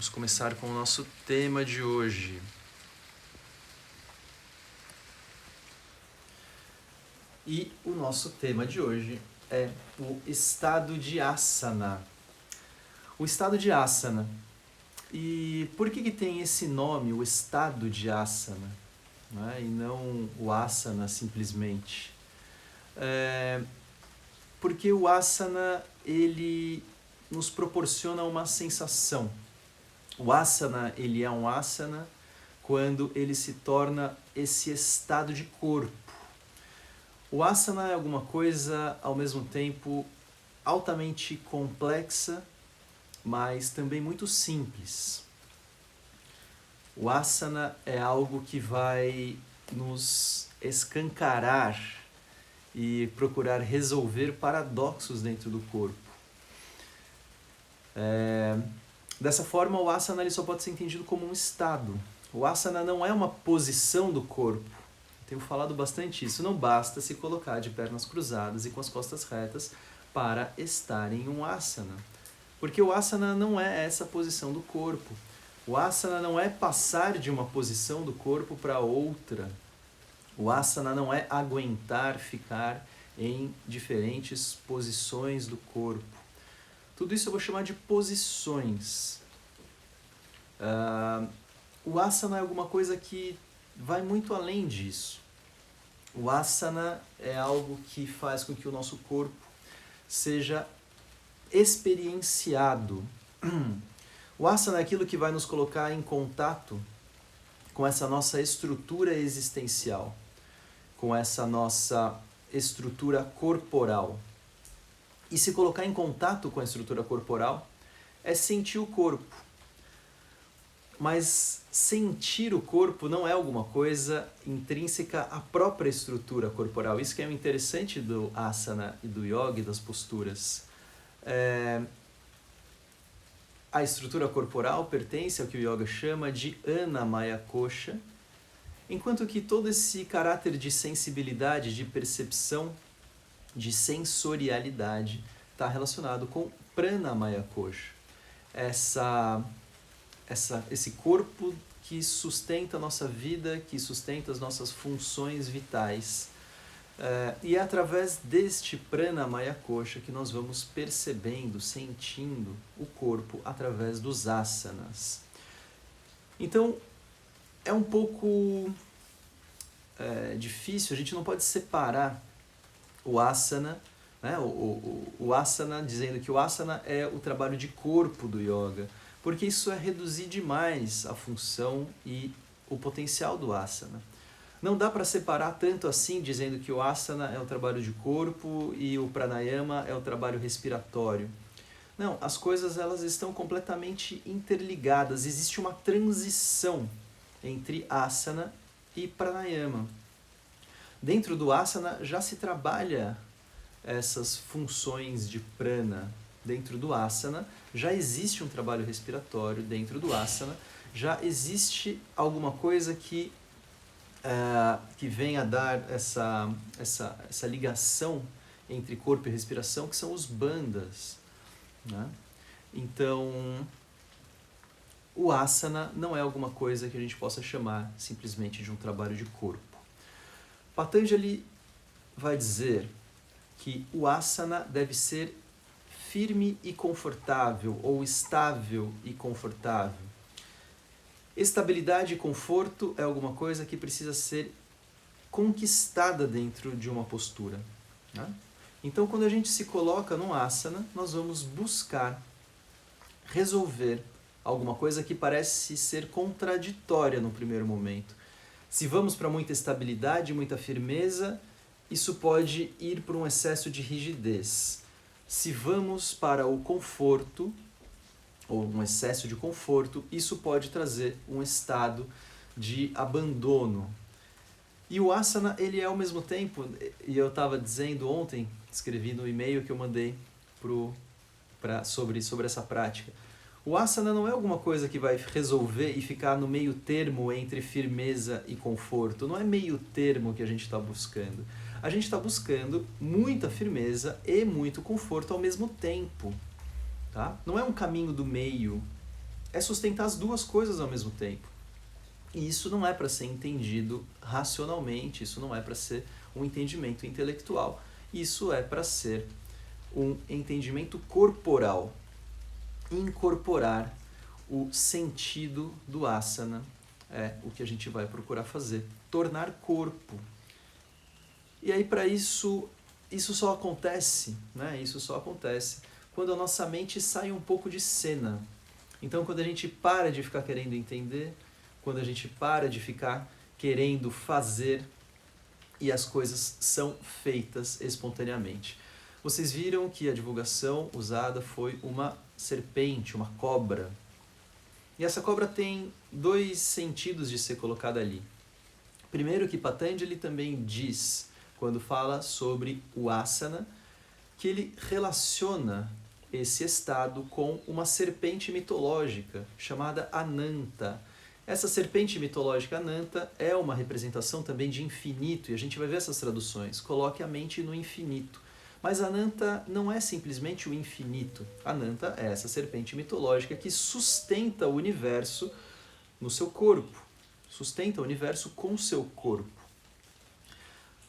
Vamos começar com o nosso tema de hoje. E o nosso tema de hoje é o estado de asana. O estado de asana. E por que tem esse nome, o estado de asana, né? E não o asana simplesmente? Porque o asana, ele nos proporciona uma sensação. O asana, ele é um asana quando ele se torna esse estado de corpo. O asana é alguma coisa, ao mesmo tempo, altamente complexa, mas também muito simples. O asana é algo que vai nos escancarar e procurar resolver paradoxos dentro do corpo. Dessa forma, o asana ele só pode ser entendido como um estado. O asana não é uma posição do corpo. Tenho falado bastante isso. Não basta se colocar de pernas cruzadas e com as costas retas para estar em um asana. Porque o asana não é essa posição do corpo. O asana não é passar de uma posição do corpo para outra. O asana não é aguentar ficar em diferentes posições do corpo. Tudo isso eu vou chamar de posições. O asana é alguma coisa que vai muito além disso. O asana é algo que faz com que o nosso corpo seja experienciado. O asana é aquilo que vai nos colocar em contato com essa nossa estrutura existencial, com essa nossa estrutura corporal. E se colocar em contato com a estrutura corporal é sentir o corpo. Mas sentir o corpo não é alguma coisa intrínseca à própria estrutura corporal. Isso que é o interessante do asana e do yoga e das posturas. A estrutura corporal pertence ao que o yoga chama de Annamaya Kosha, enquanto que todo esse caráter de sensibilidade, de percepção, de sensorialidade está relacionado com Pranamaya Kosha. Esse corpo que sustenta a nossa vida, que sustenta as nossas funções vitais. E é através deste Pranamaya Kosha que nós vamos percebendo, sentindo o corpo através dos asanas. Então, é um pouco difícil, a gente não pode separar o asana, né? o asana, dizendo que o asana é o trabalho de corpo do yoga, porque isso é reduzir demais a função e o potencial do asana. Não dá para separar tanto assim, dizendo que o asana é o trabalho de corpo e o pranayama é o trabalho respiratório. Não, as coisas elas estão completamente interligadas, existe uma transição entre asana e pranayama. Dentro do asana já se trabalha essas funções de prana. Dentro do asana já existe um trabalho respiratório, dentro do asana já existe alguma coisa que venha a dar essa ligação entre corpo e respiração, que são os bandhas, né? Então, o asana não é alguma coisa que a gente possa chamar simplesmente de um trabalho de corpo. Patanjali vai dizer que o asana deve ser firme e confortável, ou estável e confortável. Estabilidade e conforto é alguma coisa que precisa ser conquistada dentro de uma postura, né? Então, quando a gente se coloca num asana, nós vamos buscar resolver alguma coisa que parece ser contraditória no primeiro momento. Se vamos para muita estabilidade, muita firmeza, isso pode ir para um excesso de rigidez. Se vamos para o conforto, ou um excesso de conforto, isso pode trazer um estado de abandono. E o asana, ele é ao mesmo tempo, e eu estava dizendo ontem, escrevi no e-mail que eu mandei sobre essa prática, o asana não é alguma coisa que vai resolver e ficar no meio termo entre firmeza e conforto. Não é meio termo que a gente está buscando. A gente está buscando muita firmeza e muito conforto ao mesmo tempo. Tá? Não é um caminho do meio. é sustentar as duas coisas ao mesmo tempo. E isso não é para ser entendido racionalmente, isso não é para ser um entendimento intelectual, isso é para ser um entendimento corporal. Incorporar o sentido do asana é o que a gente vai procurar fazer. Tornar corpo. E aí, para isso só acontece, né? Isso só acontece quando a nossa mente sai um pouco de cena. Então, quando a gente para de ficar querendo entender, quando a gente para de ficar querendo fazer e as coisas são feitas espontaneamente. Vocês viram que a divulgação usada foi uma serpente, uma cobra. E essa cobra tem dois sentidos de ser colocada ali. Primeiro, que Patanjali também diz, quando fala sobre o asana, que ele relaciona esse estado com uma serpente mitológica chamada Ananta. Essa serpente mitológica Ananta é uma representação também de infinito, e a gente vai ver essas traduções. Coloque a mente no infinito. Mas Ananta não é simplesmente o infinito. Ananta é essa serpente mitológica que sustenta o universo no seu corpo. Sustenta o universo com o seu corpo.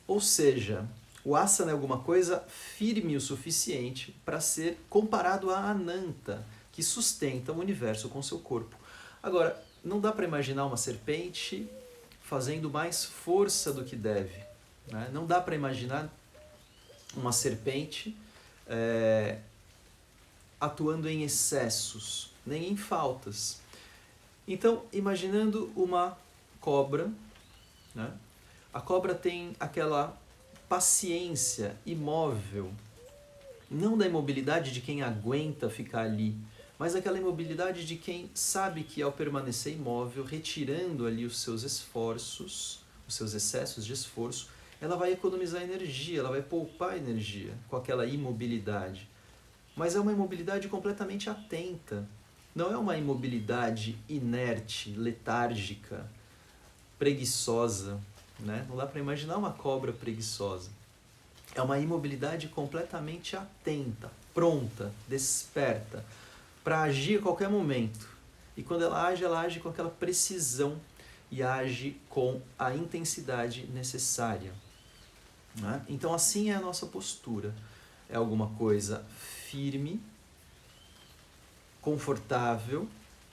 Ou seja, o asana é alguma coisa firme o suficiente para ser comparado a Ananta, que sustenta o universo com seu corpo. Agora, não dá para imaginar uma serpente fazendo mais força do que deve, né? Não dá para imaginar uma serpente atuando em excessos, nem em faltas. Então, imaginando uma cobra, né? A cobra tem aquela paciência imóvel, não da imobilidade de quem aguenta ficar ali, mas aquela imobilidade de quem sabe que ao permanecer imóvel, retirando ali os seus esforços, os seus excessos de esforço, ela vai economizar energia, ela vai poupar energia com aquela imobilidade. Mas é uma imobilidade completamente atenta, não é uma imobilidade inerte, letárgica, preguiçosa, né? Não dá para imaginar uma cobra preguiçosa. É uma imobilidade completamente atenta, pronta, desperta, para agir a qualquer momento. E quando ela age com aquela precisão e age com a intensidade necessária. Né? Então assim é a nossa postura. É alguma coisa firme, confortável,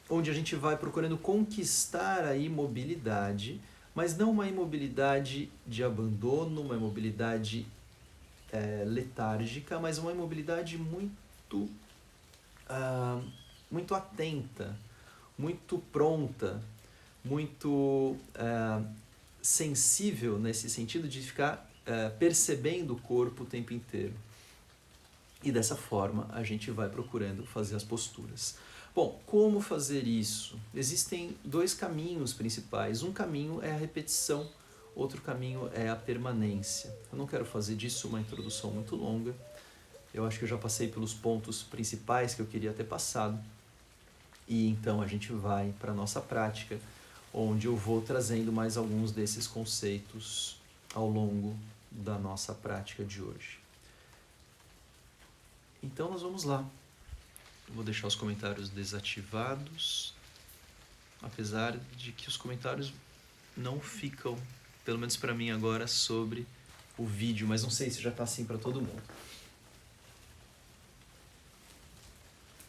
onde a gente vai procurando conquistar a imobilidade, mas não uma imobilidade de abandono, uma imobilidade letárgica, mas uma imobilidade muito atenta, muito pronta, muito sensível nesse sentido de ficar percebendo o corpo o tempo inteiro. E dessa forma a gente vai procurando fazer as posturas. Bom, como fazer isso? Existem dois caminhos principais. Um caminho é a repetição, outro caminho é a permanência. Eu não quero fazer disso uma introdução muito longa. Eu acho que eu já passei pelos pontos principais que eu queria ter passado. E então a gente vai para a nossa prática, onde eu vou trazendo mais alguns desses conceitos ao longo da nossa prática de hoje. Então nós vamos lá. Eu vou deixar os comentários desativados, apesar de que os comentários não ficam, pelo menos para mim agora, sobre o vídeo, mas não sei se já está assim para todo mundo.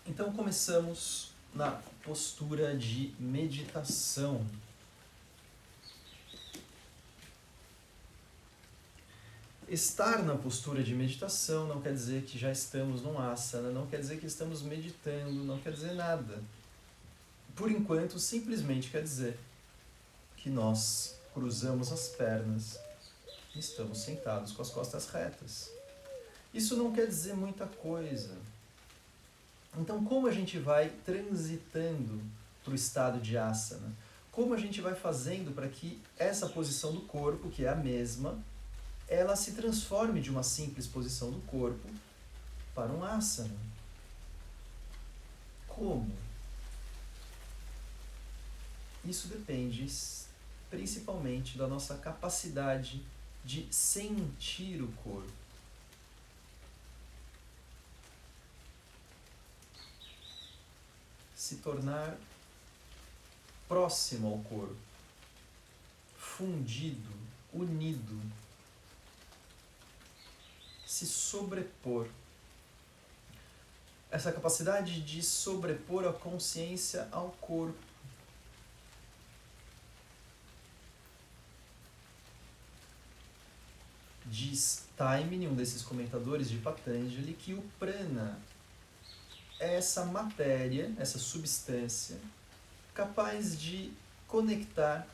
Então começamos na postura de meditação. Estar na postura de meditação não quer dizer que já estamos num asana, não quer dizer que estamos meditando, não quer dizer nada. Por enquanto, simplesmente quer dizer que nós cruzamos as pernas e estamos sentados com as costas retas. Isso não quer dizer muita coisa. Então, como a gente vai transitando para o estado de asana? Como a gente vai fazendo para que essa posição do corpo, que é a mesma, ela se transforme de uma simples posição do corpo para um asana? Como? Isso depende principalmente da nossa capacidade de sentir o corpo. Se tornar próximo ao corpo, fundido, unido, se sobrepor. Essa capacidade de sobrepor a consciência ao corpo. Diz Taimini, um desses comentadores de Patanjali, que o prana é essa matéria, essa substância, capaz de conectar,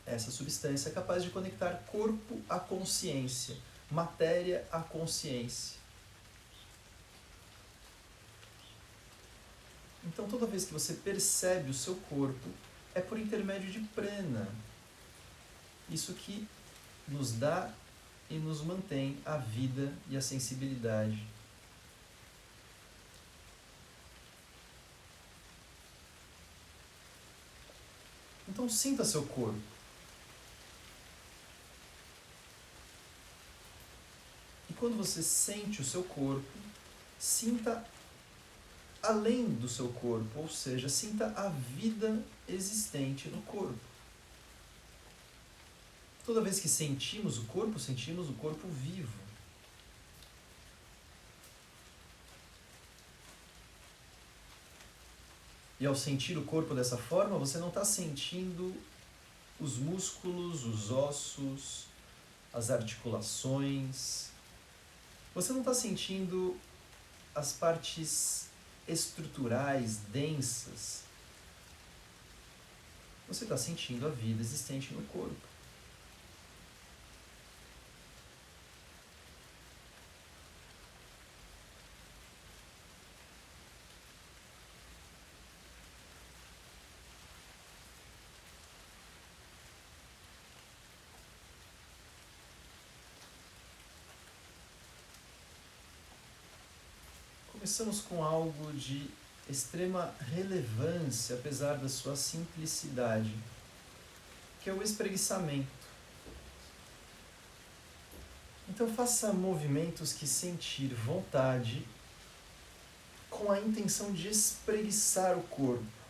essa substância é capaz de conectar corpo à consciência, matéria à consciência. Então, toda vez que você percebe o seu corpo, é por intermédio de prana. Isso que nos dá e nos mantém a vida e a sensibilidade. Então, sinta seu corpo. E quando você sente o seu corpo, sinta além do seu corpo, ou seja, sinta a vida existente no corpo. Toda vez que sentimos o corpo vivo. E ao sentir o corpo dessa forma, você não está sentindo os músculos, os ossos, as articulações. Você não está sentindo as partes estruturais, densas. Você está sentindo a vida existente no corpo. Começamos com algo de extrema relevância, apesar da sua simplicidade, que é o espreguiçamento. Então faça movimentos que sentir vontade, com a intenção de espreguiçar o corpo.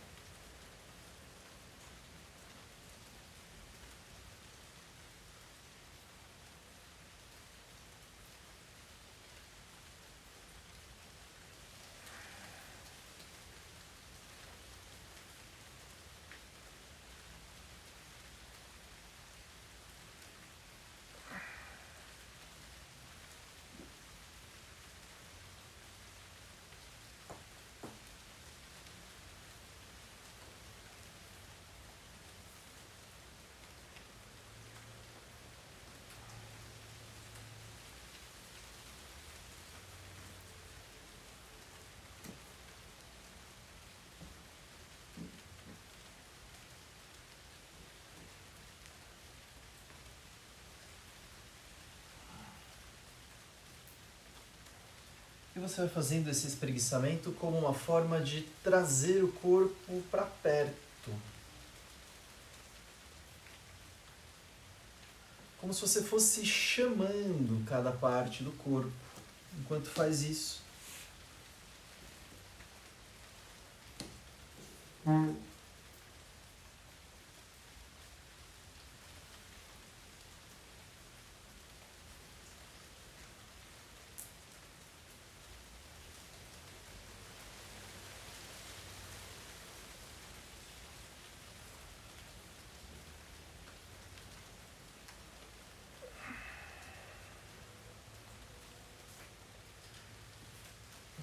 E você vai fazendo esse espreguiçamento como uma forma de trazer o corpo para perto. Como se você fosse chamando cada parte do corpo enquanto faz isso.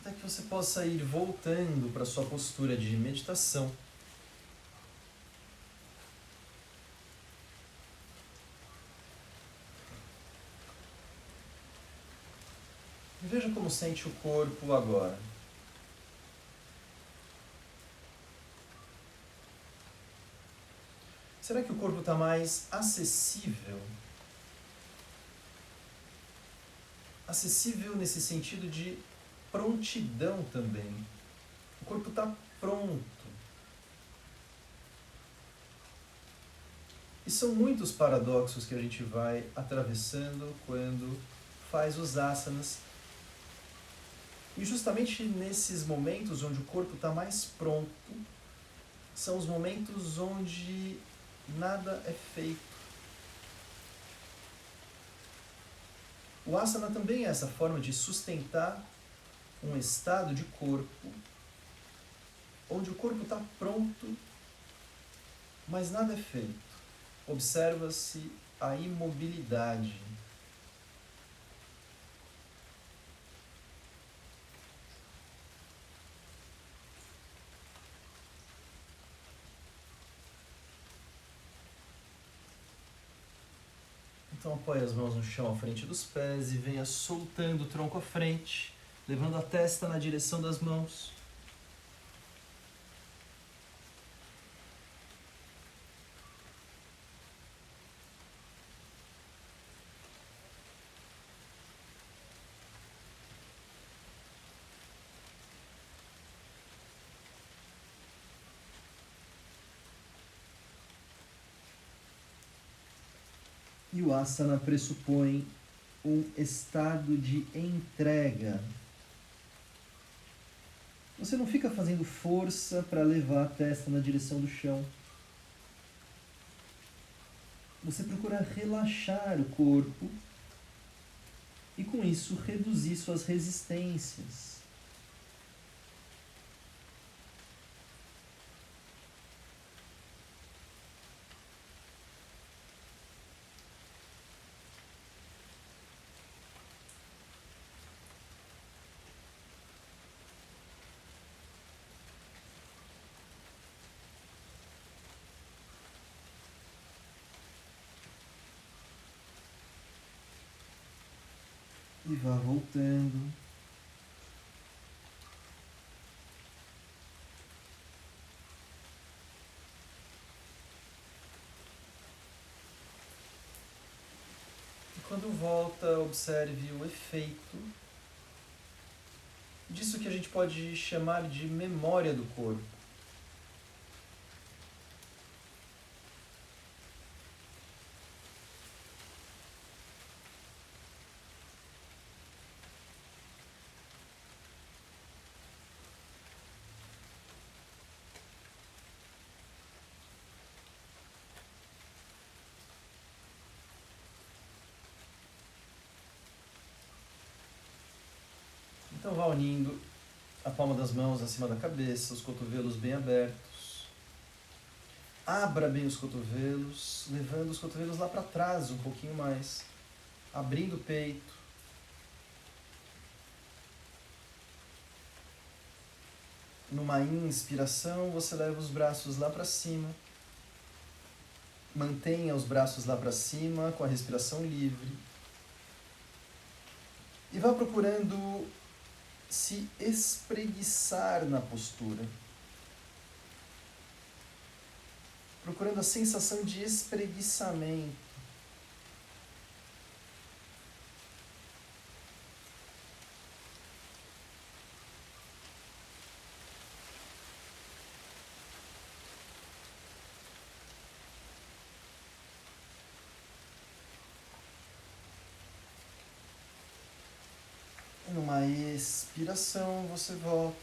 Até que você possa ir voltando para a sua postura de meditação. E veja como sente o corpo agora. Será que o corpo está mais acessível? Acessível nesse sentido de prontidão também. O corpo está pronto. E são muitos paradoxos que a gente vai atravessando quando faz os asanas. E justamente nesses momentos onde o corpo está mais pronto, são os momentos onde nada é feito. O asana também é essa forma de sustentar um estado de corpo, onde o corpo está pronto, mas nada é feito. Observa-se a imobilidade. Então apoie as mãos no chão à frente dos pés e venha soltando o tronco à frente, levando a testa na direção das mãos. E o asana pressupõe um estado de entrega. Você não fica fazendo força para levar a testa na direção do chão. Você procura relaxar o corpo e, com isso, reduzir suas resistências. E vá voltando. E quando volta, observe o efeito disso que a gente pode chamar de memória do corpo. Então vá unindo a palma das mãos acima da cabeça, os cotovelos bem abertos. Abra bem os cotovelos, levando os cotovelos lá para trás um pouquinho mais. Abrindo o peito. Numa inspiração, você leva os braços lá para cima. Mantenha os braços lá para cima com a respiração livre. E vá procurando se espreguiçar na postura. Procurando a sensação de espreguiçamento. Numa expiração, você volta.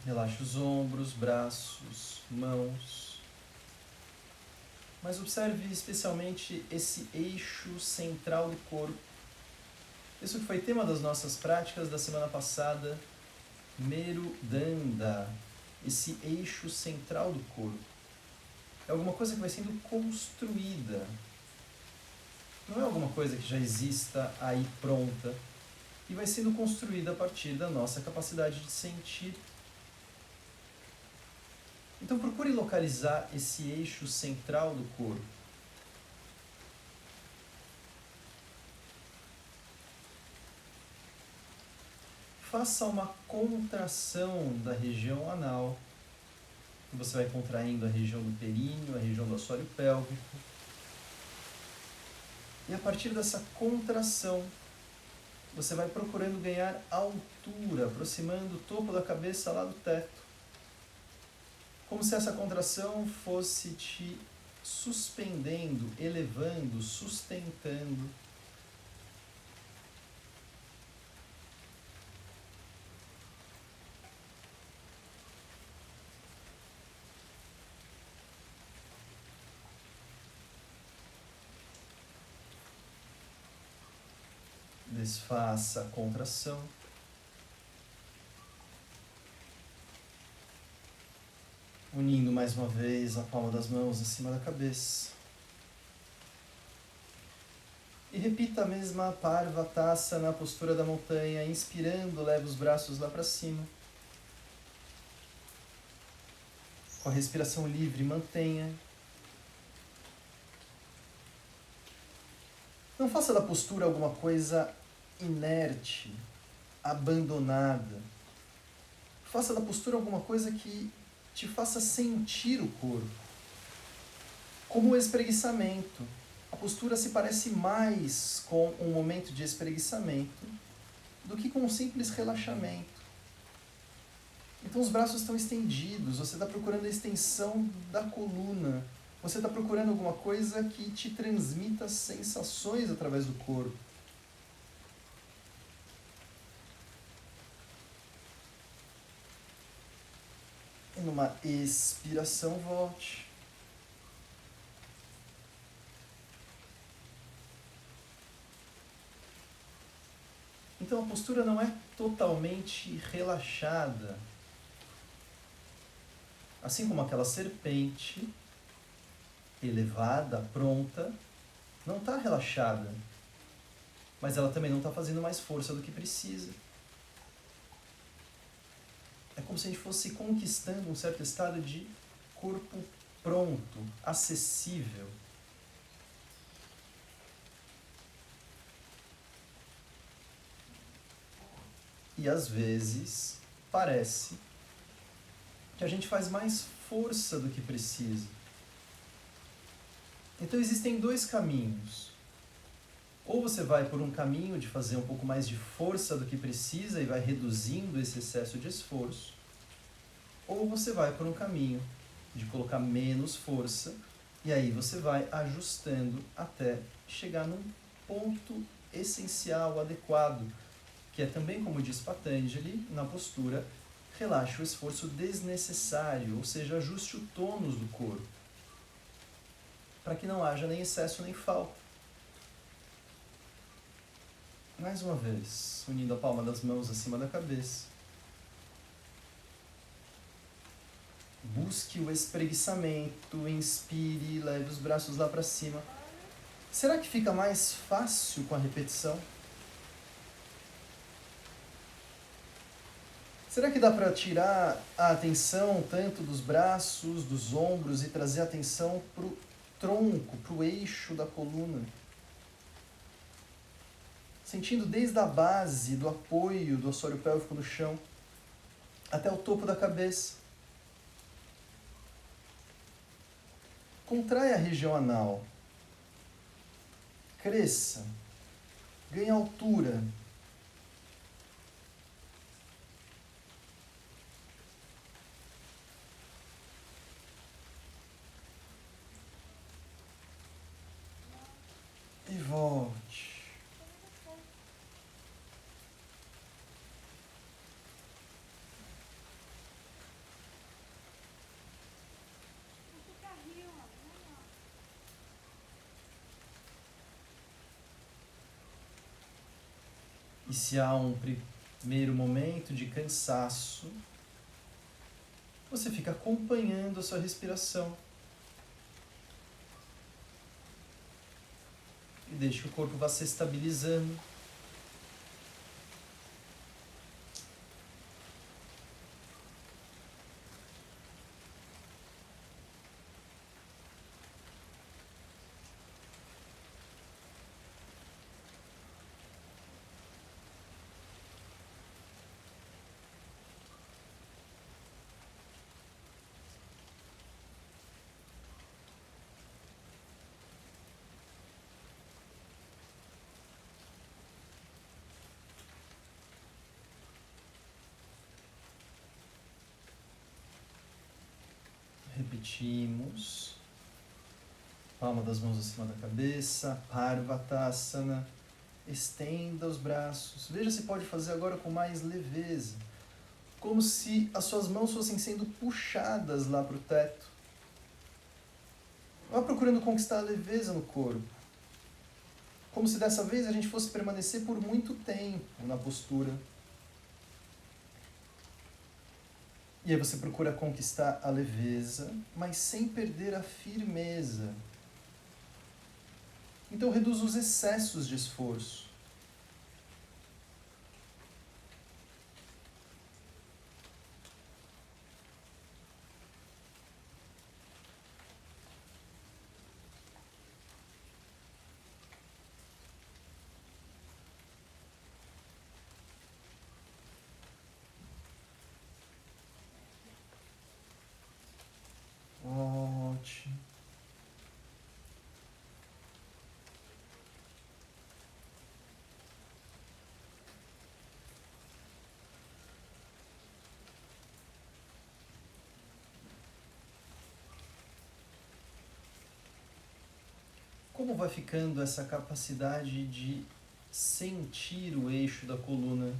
Relaxe os ombros, braços, mãos. Mas observe especialmente esse eixo central do corpo. Isso que foi tema das nossas práticas da semana passada, Merudanda. Esse eixo central do corpo. É alguma coisa que vai sendo construída. Não é alguma coisa que já exista aí pronta. E vai sendo construída a partir da nossa capacidade de sentir. Então procure localizar esse eixo central do corpo. Faça uma contração da região anal. Você vai contraindo a região do períneo, a região do assoalho pélvico. E a partir dessa contração, você vai procurando ganhar altura, aproximando o topo da cabeça lá do teto. Como se essa contração fosse te suspendendo, elevando, sustentando. Desfaça a contração. Unindo mais uma vez a palma das mãos acima da cabeça. E repita a mesma Parvatasana na postura da montanha. Inspirando, leva os braços lá para cima. Com a respiração livre, mantenha. Não faça da postura alguma coisa inerte, abandonada. Faça da postura alguma coisa que te faça sentir o corpo. Como o espreguiçamento. A postura se parece mais com um momento de espreguiçamento do que com um simples relaxamento. Então os braços estão estendidos, você está procurando a extensão da coluna, você está procurando alguma coisa que te transmita sensações através do corpo. E numa expiração, volte. Então a postura não é totalmente relaxada. Assim como aquela serpente elevada, pronta, não está relaxada. Mas ela também não está fazendo mais força do que precisa. É como se a gente fosse conquistando um certo estado de corpo pronto, acessível. E às vezes parece que a gente faz mais força do que precisa. Então existem dois caminhos. Ou você vai por um caminho de fazer um pouco mais de força do que precisa e vai reduzindo esse excesso de esforço. Ou você vai por um caminho de colocar menos força e aí você vai ajustando até chegar num ponto essencial, adequado, que é também, como diz Patanjali, na postura, relaxe o esforço desnecessário, ou seja, ajuste o tônus do corpo, para que não haja nem excesso nem falta. Mais uma vez, unindo a palma das mãos acima da cabeça. Busque o espreguiçamento, inspire, leve os braços lá para cima. Será que fica mais fácil com a repetição? Será que dá para tirar a atenção tanto dos braços, dos ombros e trazer a atenção para o tronco, para o eixo da coluna? Sentindo desde a base do apoio do assoalho pélvico no chão até o topo da cabeça. Contrai a região anal. Cresça. Ganhe altura. E volte. E se há um primeiro momento de cansaço, você fica acompanhando a sua respiração. E deixe que o corpo vá se estabilizando. Repetimos. Palma das mãos acima da cabeça, Parvatasana. Estenda os braços. Veja se pode fazer agora com mais leveza. Como se as suas mãos fossem sendo puxadas lá para o teto. Vá procurando conquistar a leveza no corpo. Como se dessa vez a gente fosse permanecer por muito tempo na postura. E aí você procura conquistar a leveza, mas sem perder a firmeza. Então reduz os excessos de esforço. Ótimo. Como vai ficando essa capacidade de sentir o eixo da coluna?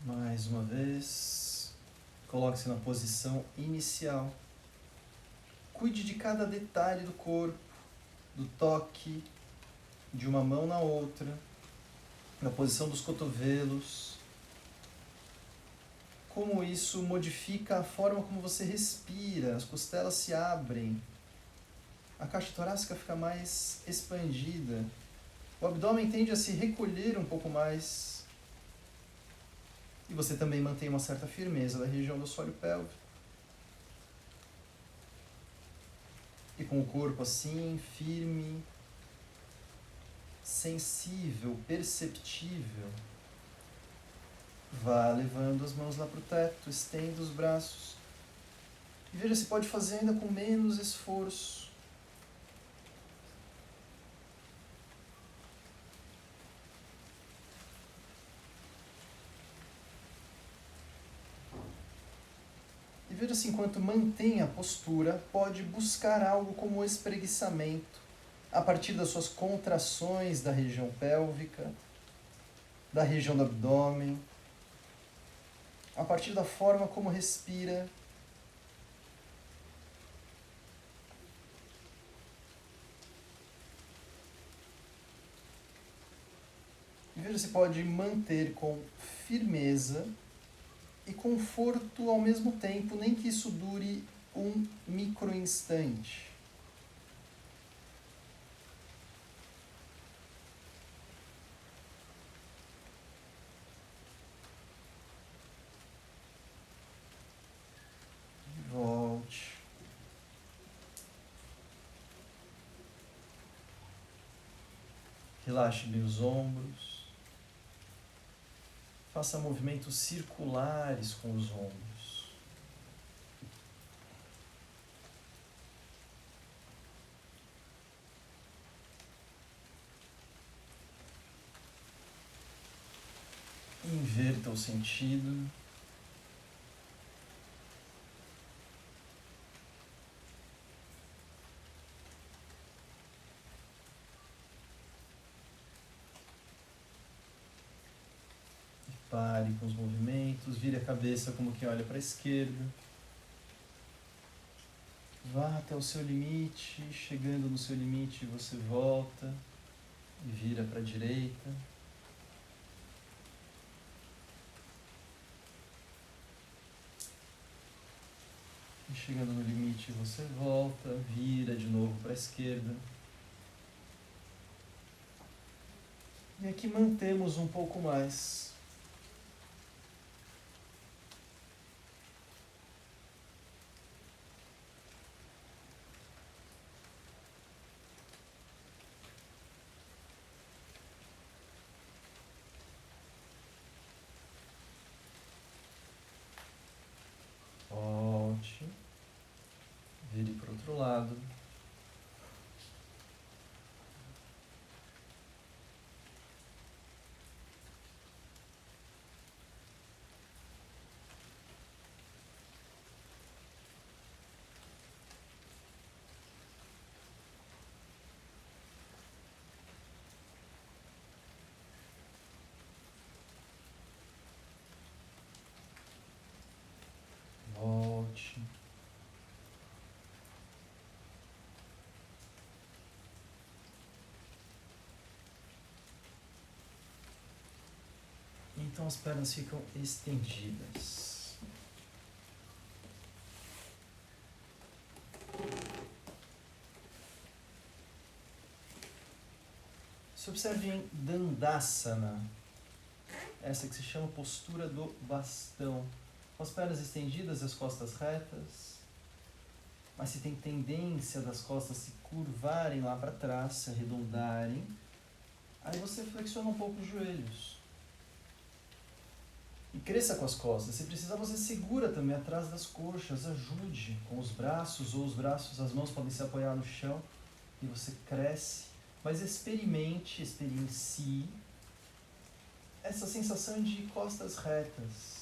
Mais uma vez, coloque-se na posição inicial. Cuide de cada detalhe do corpo, do toque de uma mão na outra, na posição dos cotovelos. Como isso modifica a forma como você respira, as costelas se abrem, a caixa torácica fica mais expandida, o abdômen tende a se recolher um pouco mais. E você também mantém uma certa firmeza da região do assoalho pélvico. E com o corpo assim, firme, sensível, perceptível, vá levando as mãos lá para o teto, estenda os braços. E veja se pode fazer ainda com menos esforço. E veja se enquanto mantém a postura, pode buscar algo como o espreguiçamento, a partir das suas contrações da região pélvica, da região do abdômen, a partir da forma como respira. E veja se pode manter com firmeza e conforto ao mesmo tempo, nem que isso dure um micro instante. Volte. Relaxe bem os ombros. Faça movimentos circulares com os ombros. Inverta o sentido. Pare com os movimentos, vire a cabeça como quem olha para a esquerda. Vá até o seu limite, chegando no seu limite você volta. e vira para a direita. E chegando no limite, você volta, vira de novo para a esquerda. E aqui mantemos um pouco mais. Volte. Vire para o outro lado. Volte. Então as pernas ficam estendidas. Se observe em Dandasana, essa que se chama postura do bastão. Com as pernas estendidas e as costas retas, mas se tem tendência das costas se curvarem lá para trás, se arredondarem, aí você flexiona um pouco os joelhos. E cresça com as costas. Se precisar, você segura também atrás das coxas, ajude com os braços, ou os braços, as mãos podem se apoiar no chão, e você cresce. Mas experiencie essa sensação de costas retas.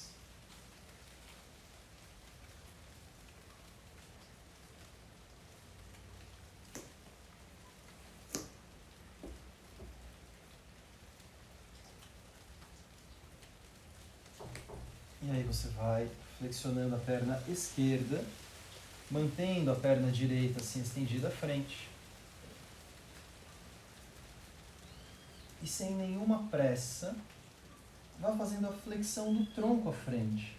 E aí você vai flexionando a perna esquerda, mantendo a perna direita assim estendida à frente. E sem nenhuma pressa, vá fazendo a flexão do tronco à frente.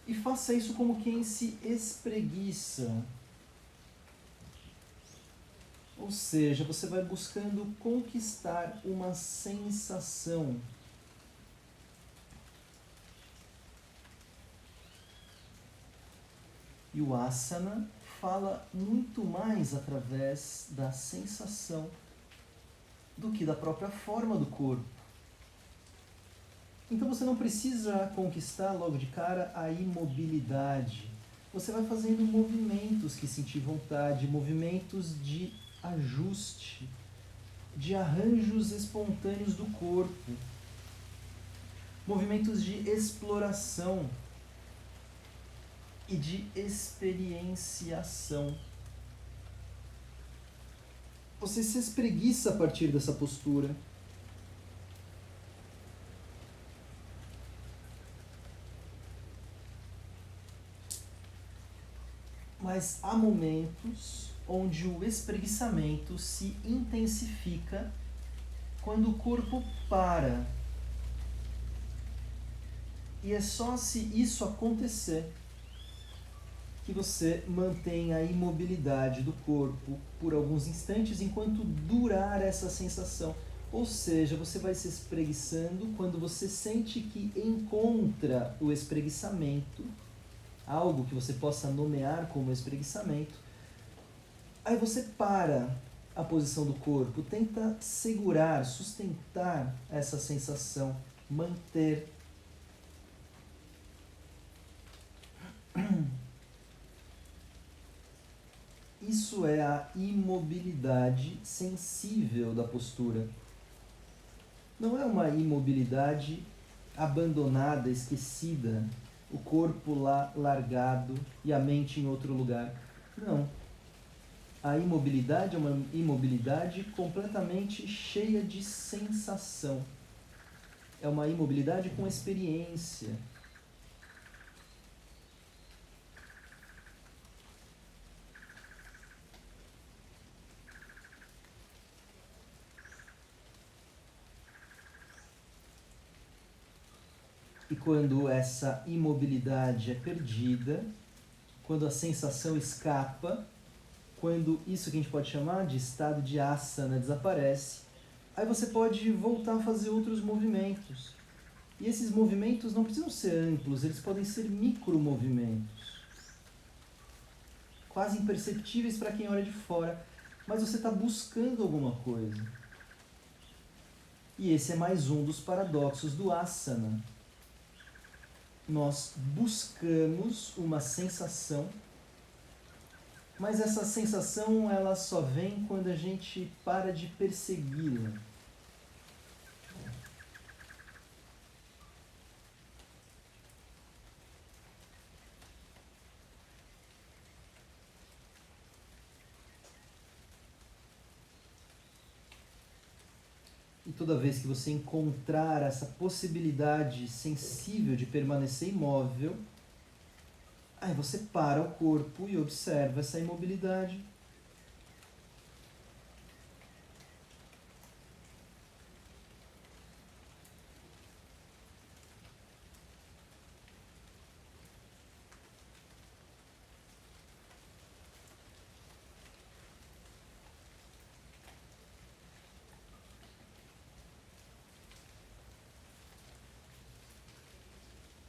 E faça isso como quem se espreguiça. Ou seja, você vai buscando conquistar uma sensação. E o asana fala muito mais através da sensação do que da própria forma do corpo. Então você não precisa conquistar logo de cara a imobilidade. Você vai fazendo movimentos que sentir vontade, movimentos de ajuste, de arranjos espontâneos do corpo, movimentos de exploração e de experienciação. Você se espreguiça a partir dessa postura. Mas há momentos onde o espreguiçamento se intensifica quando o corpo para. E é só se isso acontecer que você mantém a imobilidade do corpo por alguns instantes enquanto durar essa sensação. Ou seja, você vai se espreguiçando quando você sente que encontra o espreguiçamento, algo que você possa nomear como espreguiçamento. Aí você para a posição do corpo, tenta segurar, sustentar essa sensação, manter. Isso é a imobilidade sensível da postura. Não é uma imobilidade abandonada, esquecida, o corpo lá largado e a mente em outro lugar. Não. A imobilidade é uma imobilidade completamente cheia de sensação. É uma imobilidade com experiência. E quando essa imobilidade é perdida, quando a sensação escapa, quando isso que a gente pode chamar de estado de asana desaparece, aí você pode voltar a fazer outros movimentos. E esses movimentos não precisam ser amplos, eles podem ser micromovimentos, quase imperceptíveis para quem olha de fora, mas você está buscando alguma coisa. E esse é mais um dos paradoxos do asana. Nós buscamos uma sensação, mas essa sensação ela só vem quando a gente para de persegui-la. E toda vez que você encontrar essa possibilidade sensível de permanecer imóvel, aí você para o corpo e observa essa imobilidade.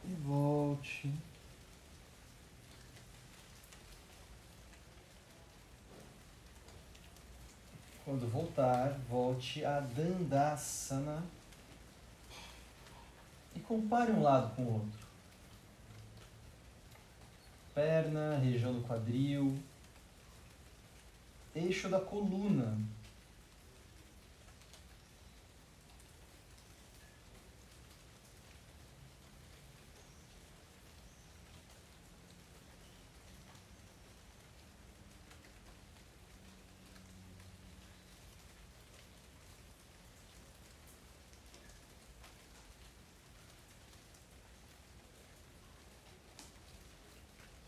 E volte. Quando voltar, volte a Dandasana e compare um lado com o outro. Perna, região do quadril, eixo da coluna.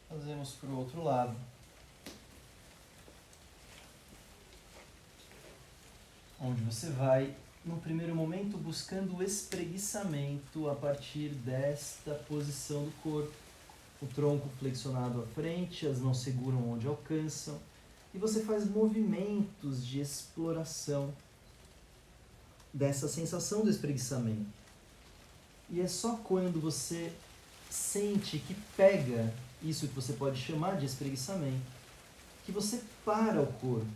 Fazemos para o outro lado. Onde você vai, no primeiro momento, buscando o espreguiçamento a partir desta posição do corpo. O tronco flexionado à frente, as mãos seguram onde alcançam. E você faz movimentos de exploração dessa sensação do espreguiçamento. E é só quando você sente que pega isso que você pode chamar de espreguiçamento, que você para o corpo.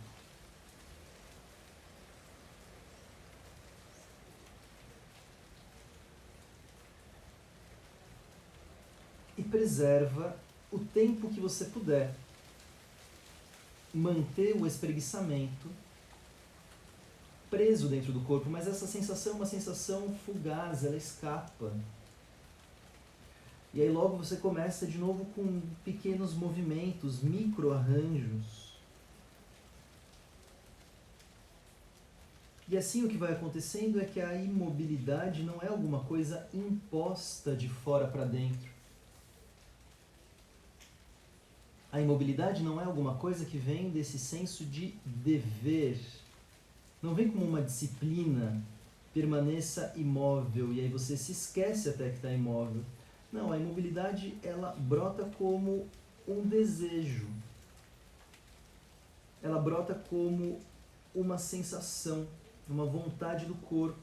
E preserva o tempo que você puder. Manter o espreguiçamento preso dentro do corpo, mas essa sensação é uma sensação fugaz, ela escapa. E aí logo você começa de novo com pequenos movimentos, micro-arranjos. E assim o que vai acontecendo é que a imobilidade não é alguma coisa imposta de fora para dentro. A imobilidade não é alguma coisa que vem desse senso de dever. Não vem como uma disciplina, permaneça imóvel e aí você se esquece até que está imóvel. Não, a imobilidade ela brota como um desejo. Ela brota como uma sensação, uma vontade do corpo.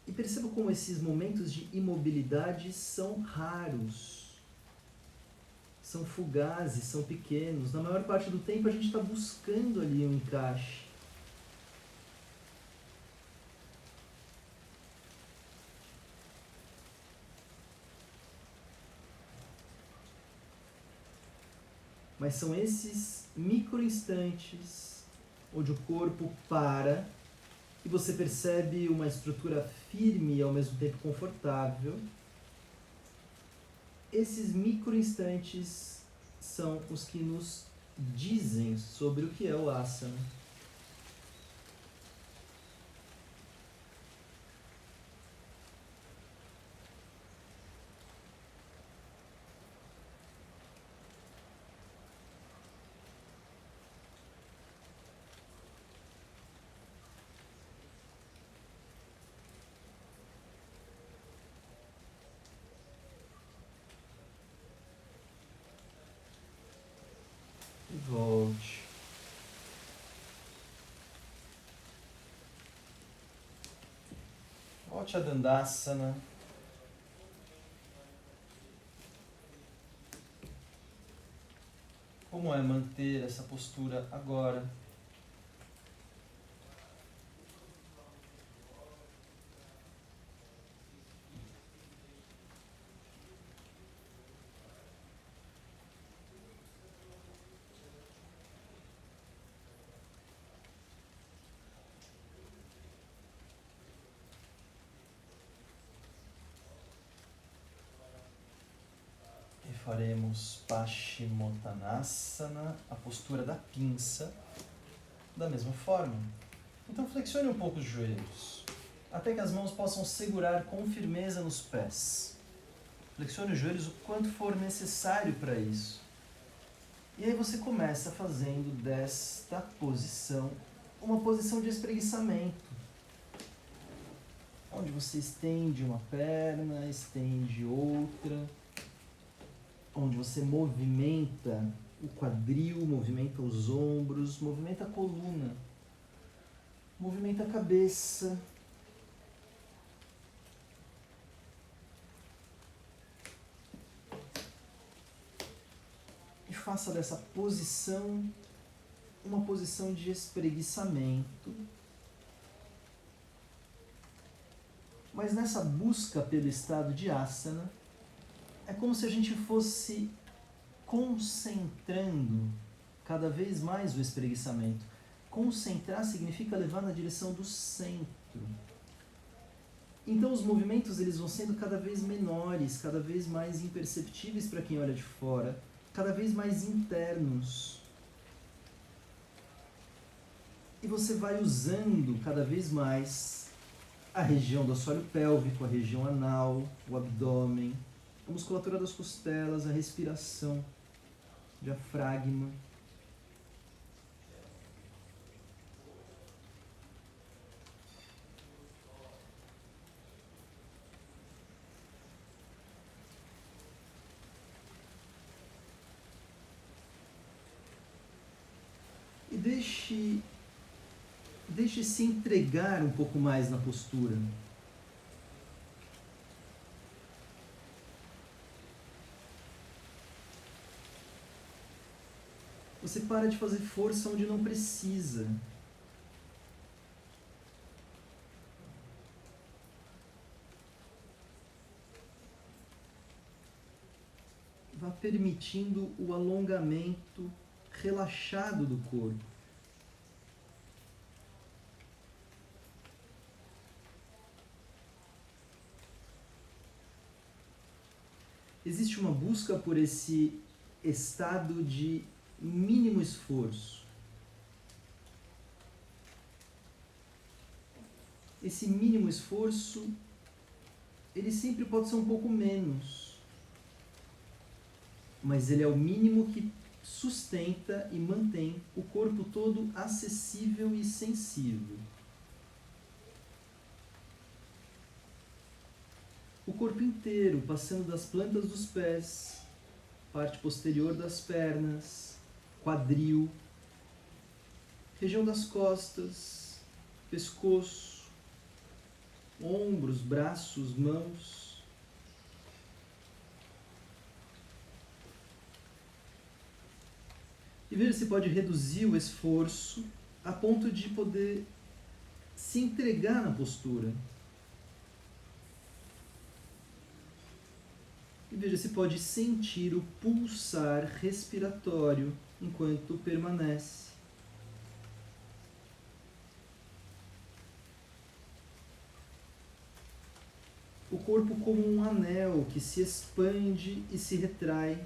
E perceba como esses momentos de imobilidade são raros. São fugazes, são pequenos. Na maior parte do tempo a gente está buscando ali um encaixe. Mas são esses micro-instantes onde o corpo para e você percebe uma estrutura firme e ao mesmo tempo confortável. Esses micro-instantes são os que nos dizem sobre o que é o asana. Utthaya Dandasana. Como é manter essa postura agora? Faremos Paschimottanasana, a postura da pinça, da mesma forma. Então flexione um pouco os joelhos, até que as mãos possam segurar com firmeza nos pés. Flexione os joelhos o quanto for necessário para isso. E aí você começa fazendo desta posição uma posição de espreguiçamento, onde você estende uma perna, estende outra, onde você movimenta o quadril, movimenta os ombros, movimenta a coluna, movimenta a cabeça. E faça dessa posição uma posição de espreguiçamento. Mas nessa busca pelo estado de asana, é como se a gente fosse concentrando cada vez mais o espreguiçamento. Concentrar significa levar na direção do centro. Então os movimentos eles vão sendo cada vez menores, cada vez mais imperceptíveis para quem olha de fora, cada vez mais internos. E você vai usando cada vez mais a região do assoalho pélvico, a região anal, o abdômen, a musculatura das costelas, a respiração, diafragma. E deixe se entregar um pouco mais na postura. Você para de fazer força onde não precisa. Vá permitindo o alongamento relaxado do corpo. Existe uma busca por esse estado de mínimo esforço. Esse mínimo esforço, ele sempre pode ser um pouco menos, mas ele é o mínimo que sustenta e mantém o corpo todo acessível e sensível. O corpo inteiro, passando das plantas dos pés, parte posterior das pernas, quadril, região das costas, pescoço, ombros, braços, mãos. E veja se pode reduzir o esforço a ponto de poder se entregar na postura. E veja se pode sentir o pulsar respiratório enquanto permanece. O corpo como um anel que se expande e se retrai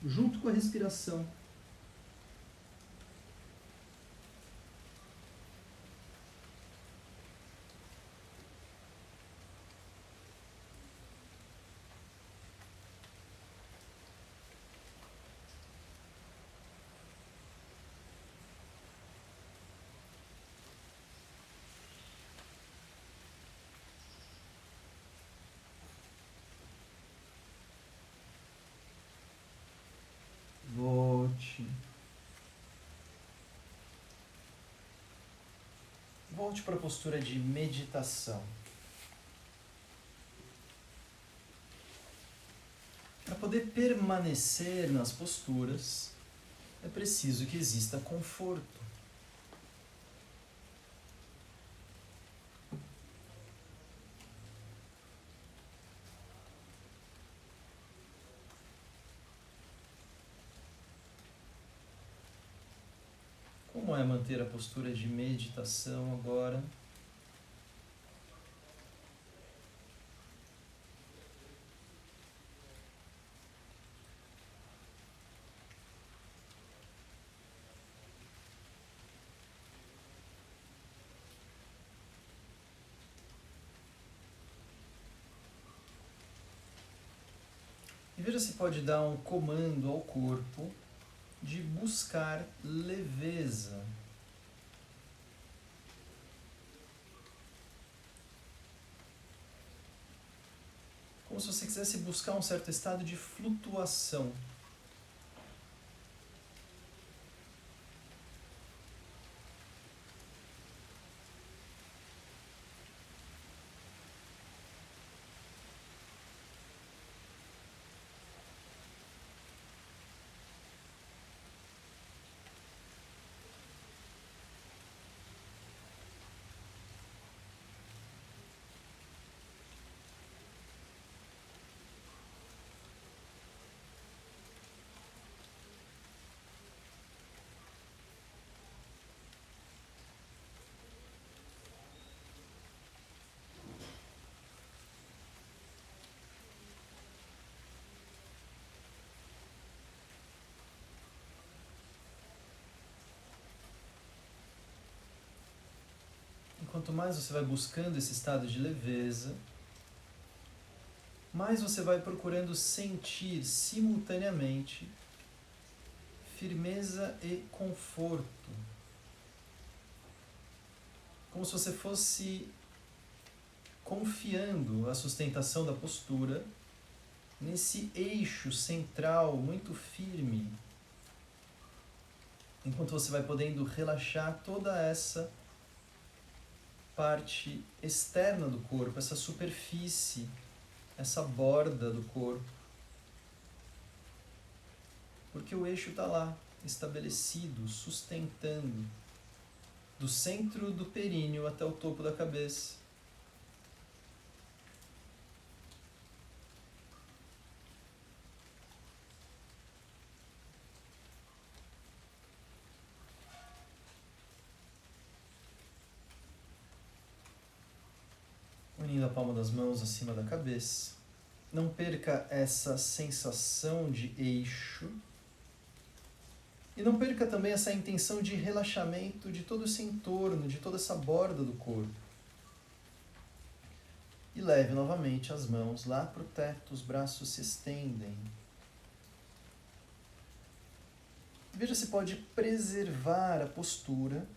junto com a respiração. Volte para a postura de meditação. Para poder permanecer nas posturas, é preciso que exista conforto. Como é manter a postura de meditação agora? E veja se pode dar um comando ao corpo de buscar leveza. Como se você quisesse buscar um certo estado de flutuação. Quanto mais você vai buscando esse estado de leveza, mais você vai procurando sentir simultaneamente firmeza e conforto. Como se você fosse confiando a sustentação da postura nesse eixo central muito firme, enquanto você vai podendo relaxar toda essa parte externa do corpo, essa superfície, essa borda do corpo. Porque o eixo está lá, estabelecido, sustentando, do centro do períneo até o topo da cabeça. Unindo a palma das mãos acima da cabeça. Não perca essa sensação de eixo. E não perca também essa intenção de relaxamento de todo esse entorno, de toda essa borda do corpo. E leve novamente as mãos lá para o teto, os braços se estendem. Veja se pode preservar a postura,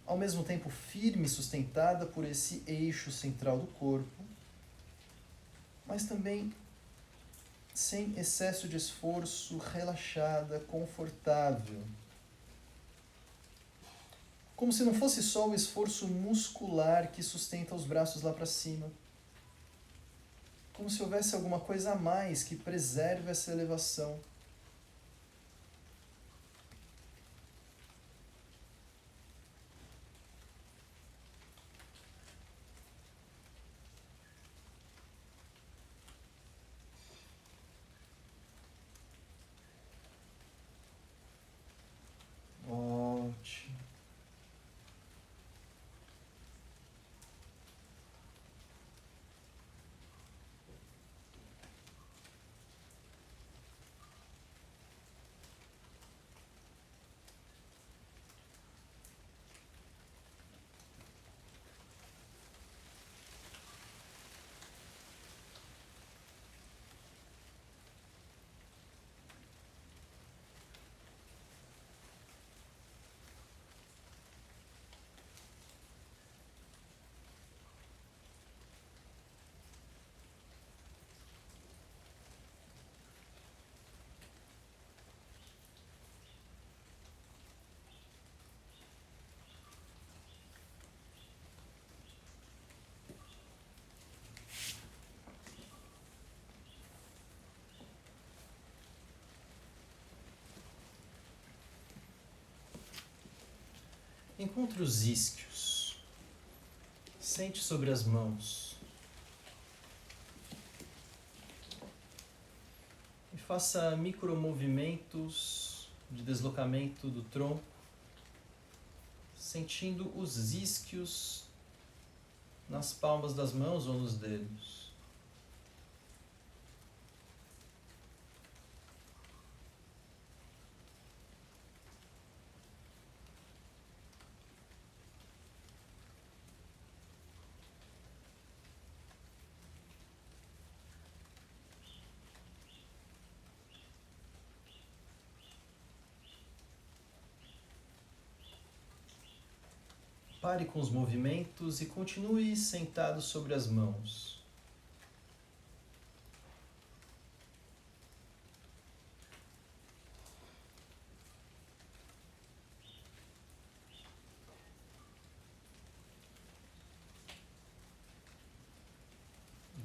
ao mesmo tempo firme e sustentada por esse eixo central do corpo, mas também sem excesso de esforço, relaxada, confortável. Como se não fosse só o esforço muscular que sustenta os braços lá para cima. Como se houvesse alguma coisa a mais que preserve essa elevação. Ótimo. Encontre os isquios. Sente sobre as mãos. E faça micromovimentos de deslocamento do tronco, sentindo os isquios nas palmas das mãos ou nos dedos. Pare com os movimentos e continue sentado sobre as mãos.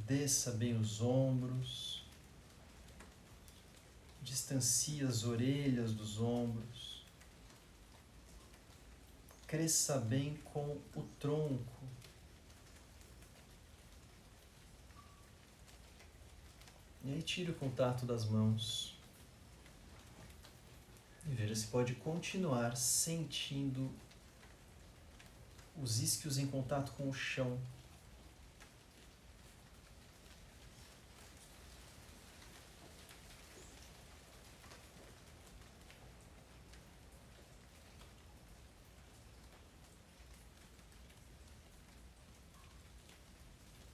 Desça bem os ombros. Distancie as orelhas dos ombros. Cresça bem com o tronco. E aí tire o contato das mãos. E veja se pode continuar sentindo os isquios em contato com o chão.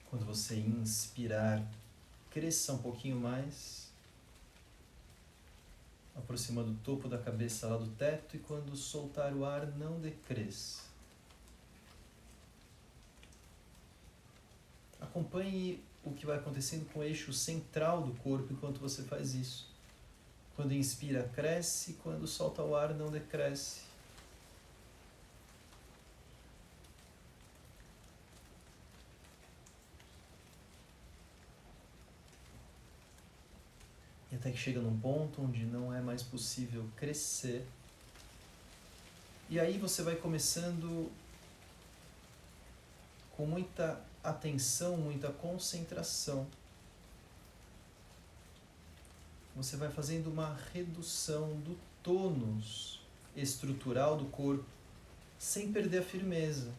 Quando você inspirar, cresça um pouquinho mais, aproximando o topo da cabeça lá do teto, e quando soltar o ar, não decresça. Acompanhe o que vai acontecendo com o eixo central do corpo enquanto você faz isso. Quando inspira, cresce, quando solta o ar, não decresce. E até que chega num ponto onde não é mais possível crescer. E aí você vai começando com muita atenção, muita concentração. Você vai fazendo uma redução do tônus estrutural do corpo, sem perder a firmeza.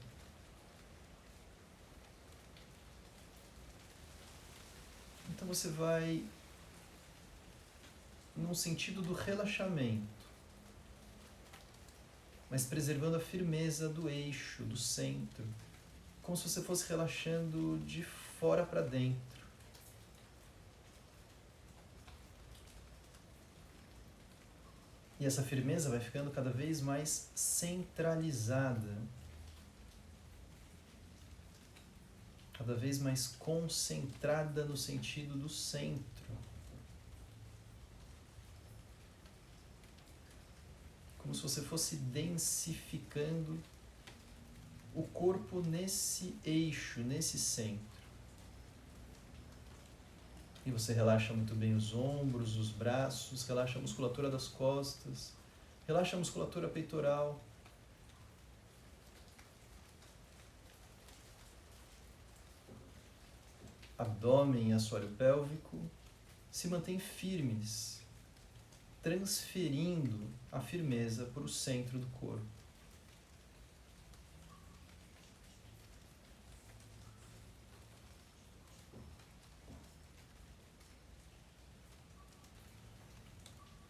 Então você vai num sentido do relaxamento, mas preservando a firmeza do eixo, do centro, como se você fosse relaxando de fora para dentro. E essa firmeza vai ficando cada vez mais centralizada, cada vez mais concentrada no sentido do centro. Como se você fosse densificando o corpo nesse eixo, nesse centro. E você relaxa muito bem os ombros, os braços, relaxa a musculatura das costas, relaxa a musculatura peitoral. Abdômen e assoalho pélvico se mantêm firmes, transferindo a firmeza para o centro do corpo.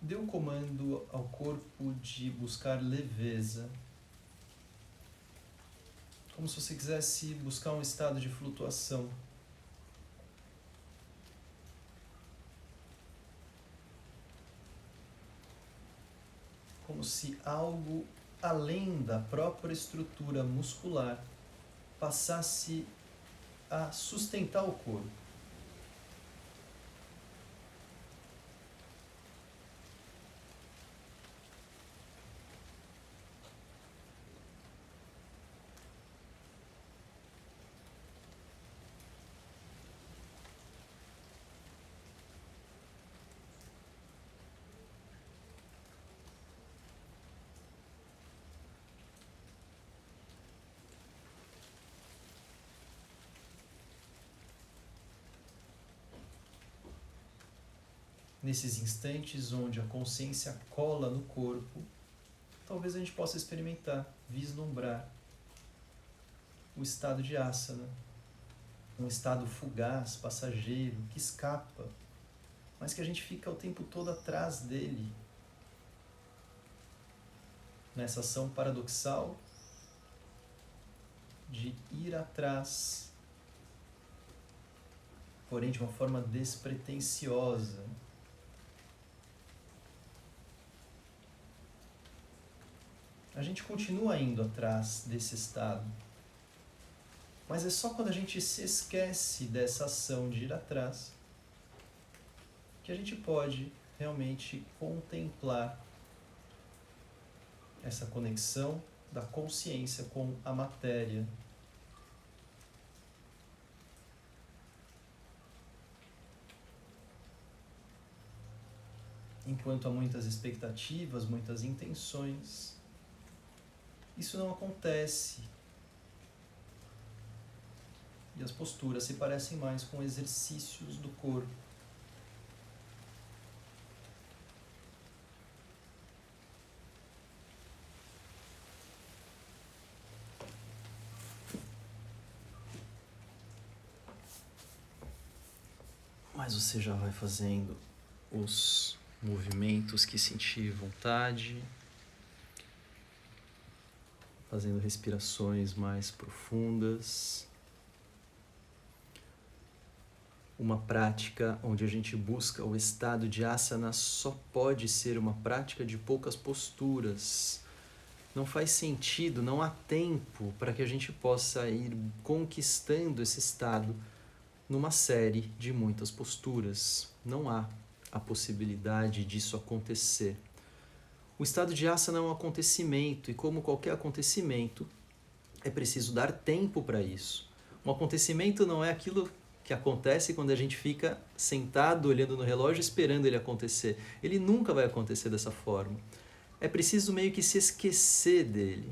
Dê um comando ao corpo de buscar leveza, como se você quisesse buscar um estado de flutuação. Como se algo além da própria estrutura muscular passasse a sustentar o corpo. nesses instantes onde a consciência cola no corpo, talvez a gente possa experimentar, vislumbrar o estado de asana, um estado fugaz, passageiro, que escapa, mas que a gente fica o tempo todo atrás dele, nessa ação paradoxal de ir atrás, porém de uma forma despretensiosa. A gente continua indo atrás desse estado, mas é só quando a gente se esquece dessa ação de ir atrás que a gente pode realmente contemplar essa conexão da consciência com a matéria. Enquanto há muitas expectativas, muitas intenções, isso não acontece. E as posturas se parecem mais com exercícios do corpo. Mas você já vai fazendo os movimentos que sentir vontade, fazendo respirações mais profundas. Uma prática onde a gente busca o estado de asana só pode ser uma prática de poucas posturas. Não faz sentido, não há tempo para que a gente possa ir conquistando esse estado numa série de muitas posturas. Não há a possibilidade disso acontecer. O estado de asana é um acontecimento e, como qualquer acontecimento, é preciso dar tempo para isso. Um acontecimento não é aquilo que acontece quando a gente fica sentado olhando no relógio esperando ele acontecer. Ele nunca vai acontecer dessa forma. É preciso meio que se esquecer dele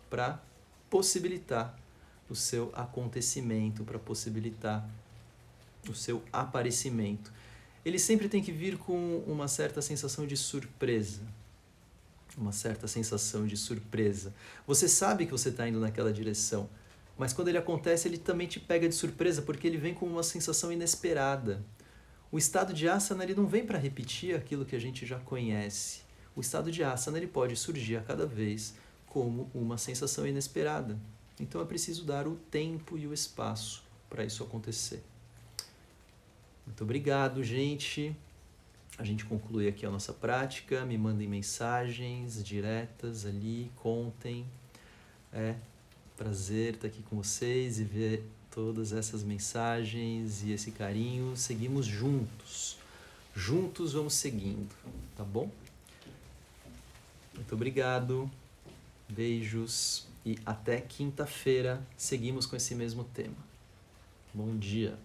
para possibilitar o seu acontecimento, para possibilitar o seu aparecimento. Ele sempre tem que vir com uma certa sensação de surpresa. Uma certa sensação de surpresa. Você sabe que você está indo naquela direção, mas quando ele acontece, ele também te pega de surpresa, porque ele vem com uma sensação inesperada. O estado de asana ele não vem para repetir aquilo que a gente já conhece. O estado de asana ele pode surgir a cada vez como uma sensação inesperada. Então é preciso dar o tempo e o espaço para isso acontecer. Muito obrigado, gente. A gente conclui aqui a nossa prática. Me mandem mensagens diretas ali, contem. É prazer estar aqui com vocês e ver todas essas mensagens e esse carinho. Seguimos juntos. Juntos vamos seguindo, tá bom? Muito obrigado. Beijos e até quinta-feira seguimos com esse mesmo tema. Bom dia.